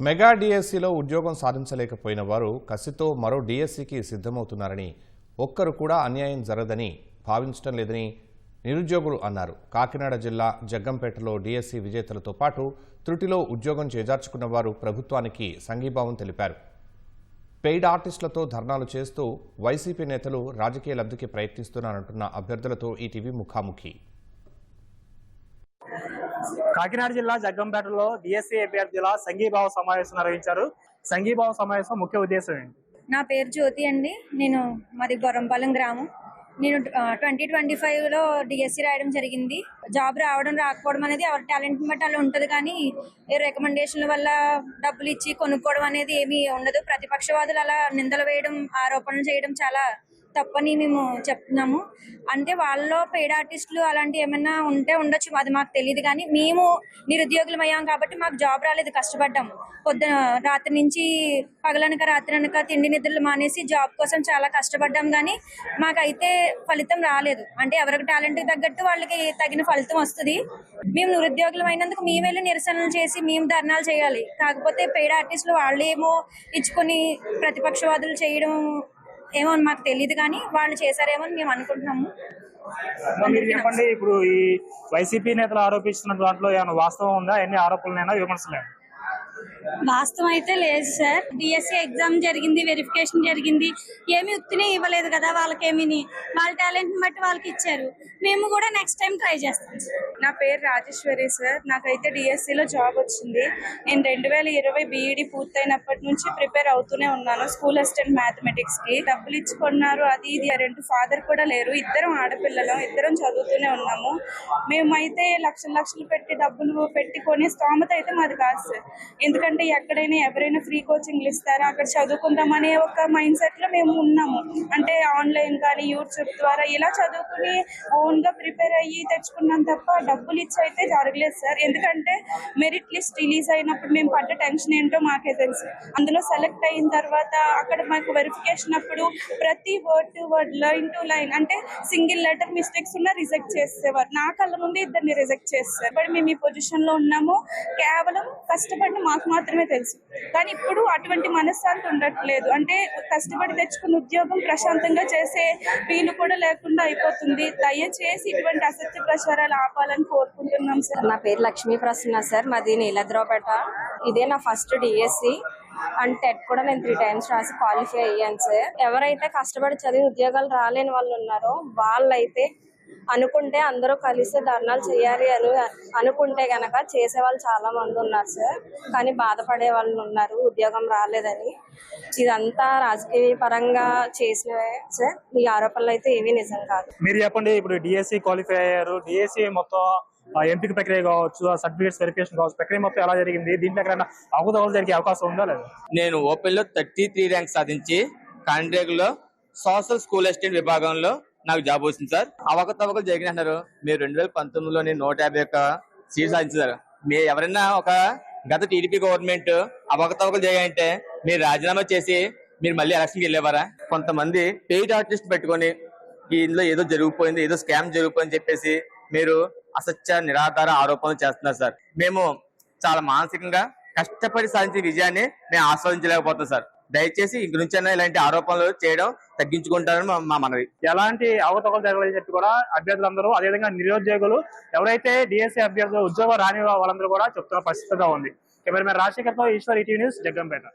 Mega డిఎస్సిలో ఉద్యోగం సాధించలేకపోయిన వారు కసితో మరో డిఎస్సికి సిద్ధమవుతున్నారని, ఒక్కరు కూడా అన్యాయం జరగదని భావించడం లేదని నిరుద్యోగులు అన్నారు. కాకినాడ జిల్లా జగ్గంపేటలో డిఎస్సి విజేతలతో పాటు త్రుటిలో ఉద్యోగం చేజార్చుకున్న వారు ప్రభుత్వానికి సంఘీభావం తెలిపారు. పెయిడ్ ఆర్టిస్టులతో ధర్నాలు చేస్తూ వైసీపీ నేతలు రాజకీయ లబ్ధికి ప్రయత్నిస్తున్నారంటున్న అభ్యర్థులతో ఈటీవీ ముఖాముఖి. కాకినాడ జిల్లా జగ్గంపేటలో డిఎస్సి అభ్యర్థుల సంఘీభావ సమావేశం నిర్వహించారు. సంఘీభావ సమావేశం ముఖ్య ఉద్దేశం ఏంటి? నా పేరు జ్యోతి అండి. మాది గొర్రంపాలెం గ్రామం. నేను 2025లో డిఎస్సి రాయడం జరిగింది. జాబ్ రావడం రాకపోవడం అనేది ఎవరి టాలెంట్ బట్టి అలా ఉంటుంది, కానీ రికమెండేషన్ల వల్ల డబ్బులు ఇచ్చి కొనుక్కోవడం అనేది ఏమీ ఉండదు. ప్రతిపక్షవాదులు అలా నిందలు వేయడం, ఆరోపణలు చేయడం చాలా తప్పని మేము చెప్తున్నాము. అంటే వాళ్ళలో పెయిడ్ ఆర్టిస్టులు అలాంటివి ఏమైనా ఉంటే ఉండొచ్చు, అది మాకు తెలియదు. కానీ మేము నిరుద్యోగులం అయ్యాం కాబట్టి మాకు జాబ్ రాలేదు, కష్టపడ్డాం. పొద్దున రాత్రి నుంచి పగలనక రాత్రి అనక తిండి నిద్రలు మానేసి జాబ్ కోసం చాలా కష్టపడ్డాం, కానీ మాకైతే ఫలితం రాలేదు. అంటే ఎవరికి టాలెంట్కి తగ్గట్టు వాళ్ళకి తగిన ఫలితం వస్తుంది. మేము నిరుద్యోగులం అయినందుకు మేము వెళ్ళి నిరసనలు చేసి మేము ధర్నాలు చేయాలి. కాకపోతే పెయిడ్ ఆర్టిస్టులు వాళ్ళేమో ఇచ్చుకొని ప్రతిపక్షవాదులు చేయడం ఏమో మాకు తెలియదు, కానీ వాళ్ళు చేశారేమో అని మేము అనుకుంటున్నాము. చెప్పండి, ఇప్పుడు ఈ వైసీపీ నేతలు ఆరోపిస్తున్న దాంట్లో ఏమైనా వాస్తవం ఉందా? ఎన్ని ఆరోపణలైనా విమర్శలే? వాస్తవం అయితే లేదు సార్. డిఎస్సి ఎగ్జామ్ జరిగింది, వెరిఫికేషన్ జరిగింది, ఏమి ఉత్తినే ఇవ్వలేదు కదా వాళ్ళకేమీ. వాళ్ళ టాలెంట్ బట్టి వాళ్ళకి ఇచ్చారు. మేము కూడా నెక్స్ట్ టైం ట్రై చేస్తాం. నా పేరు రాజేశ్వరి సార్. నాకైతే డిఎస్సిలో జాబ్ వచ్చింది. నేను 2020 బీఈడి పూర్తయినప్పటి నుంచి ప్రిపేర్ అవుతూనే ఉన్నాను. స్కూల్ అసిస్టెంట్ మ్యాథమెటిక్స్కి డబ్బులు ఇచ్చుకున్నారు, అది ఇది రెండు. ఫాదర్ కూడా లేరు, ఇద్దరం ఆడపిల్లలం, ఇద్దరం చదువుతూనే ఉన్నాము. మేమైతే లక్షలు పెట్టి డబ్బులు పెట్టుకునే స్తోమత అయితే మాది కాదు సార్. ఎందుకంటే ఎక్కడైనా ఎవరైనా ఫ్రీ కోచింగ్లు ఇస్తారా, అక్కడ చదువుకుందామనే ఒక మైండ్ సెట్లో మేము ఉన్నాము. అంటే ఆన్లైన్ కానీ యూట్యూబ్ ద్వారా ఇలా చదువుకుని ఓన్గా ప్రిపేర్ అయ్యి తెచ్చుకున్నాం తప్ప డబ్బులు ఇచ్చి అయితే జరగలేదు సార్. ఎందుకంటే మెరిట్ లిస్ట్ రిలీజ్ అయినప్పుడు మేము పడ్డ టెన్షన్ ఏంటో మాకే తెలుసు. అందులో సెలెక్ట్ అయిన తర్వాత అక్కడ మాకు వెరిఫికేషన్ అప్పుడు ప్రతి word to word, line to line, అంటే సింగిల్ లెటర్ మిస్టేక్స్ ఉన్నా రిజెక్ట్ చేసేవారు. నా కళ్ళ ముందు ఇద్దరిని రిజెక్ట్ చేస్తారు. ఇప్పుడు మేము ఈ పొజిషన్లో ఉన్నాము కేవలం కష్టపడి మాకు మాత్రమే తెలుసు. కానీ ఇప్పుడు అటువంటి మనశ్శాంతి ఉండట్లేదు. అంటే కష్టపడి తెచ్చుకున్న ఉద్యోగం ప్రశాంతంగా చేసే వీలు కూడా లేకుండా అయిపోతుంది. దయచేసి ఇటువంటి అసత్య ప్రచారాలు ఆపాలని కోరుకుంటున్నాం సార్. నా పేరు లక్ష్మీ ప్రసన్న సార్. మాది నీలద్రోపేట. ఇదే నా ఫస్ట్ డిఎస్సి అండ్ టెట్ కూడా నేను 3 times రాసి క్వాలిఫై అయ్యాను సార్. ఎవరైతే కష్టపడి చదివి ఉద్యోగాలు రాలేని వాళ్ళు ఉన్నారో వాళ్ళైతే అనుకుంటే అందరూ కలిసి ధర్నాలు చేయాలి అని అనుకుంటే గనక చేసేవాళ్ళు చాలా మంది ఉన్నారు సార్. కానీ బాధపడే వాళ్ళు ఉన్నారు ఉద్యోగం రాలేదని. ఇదంతా రాజకీయ పరంగా చేసినవే సార్. ఈ ఆరోపణలు అయితే ఏమీ నిజం కాదు. మీరు చెప్పండి, ఇప్పుడు డిఎస్సి క్వాలిఫై అయ్యారు. డిఎస్సి మొత్తం ఎంపిక ప్రక్రియ కావచ్చు, సర్టిఫికేట్స్ వెరిఫికేషన్ కావచ్చు, ప్రక్రియ మొత్తం ఎలా జరిగింది? దీంట్లో ఎక్కడైనా అవకతవకలు జరిగే అవకాశం ఉందా లేదా? నేను ఓపెన్ లో 33 ర్యాంక్ సాధించి కాంట్రాక్ట్ లో సోషల్ స్కూల్ అసిస్టెంట్ విభాగంలో నాకు జాబ్ వచ్చింది సార్. అవకతవకలు జరిగినారు. మీరు 2019లో 151 సీట్ సాధించారు. మీరు ఎవరైనా ఒక గత టీడీపీ గవర్నమెంట్ అవకతవకలు జరిగాయంటే మీరు రాజీనామా చేసి మీరు మళ్ళీ ఎలక్షన్కి వెళ్ళేవారా? కొంతమంది పెయిడ్ ఆర్టిస్ట్ పెట్టుకొని ఇందులో ఏదో జరిగిపోయింది, ఏదో స్కామ్ జరిగిపోయింది చెప్పేసి మీరు అసత్య నిరాధార ఆరోపణలు చేస్తున్నారు సార్. మేము చాలా మానసికంగా కష్టపడి సాధించే విజయాన్ని మేము ఆస్వాదించలేకపోతున్నాం సార్. దయచేసి ఇంక నుంచైనా ఇలాంటి ఆరోపణలు చేయడం తగ్గించుకుంటారని మా మనవి. ఎలాంటి అవకతవకలు జరగలేదని చెప్పి కూడా అభ్యర్థులందరూ, అదేవిధంగా నిరుద్యోగులు ఎవరైతే డిఎస్సి అభ్యర్థులు ఉద్యోగం రాని వాళ్ళందరూ కూడా చెప్తున్న పరిస్థితిగా ఉంది. కెమెరామెన్ రాజశేఖర్తో ఈశ్వర్, ఈటీవీ న్యూస్, జగ్గంపేట.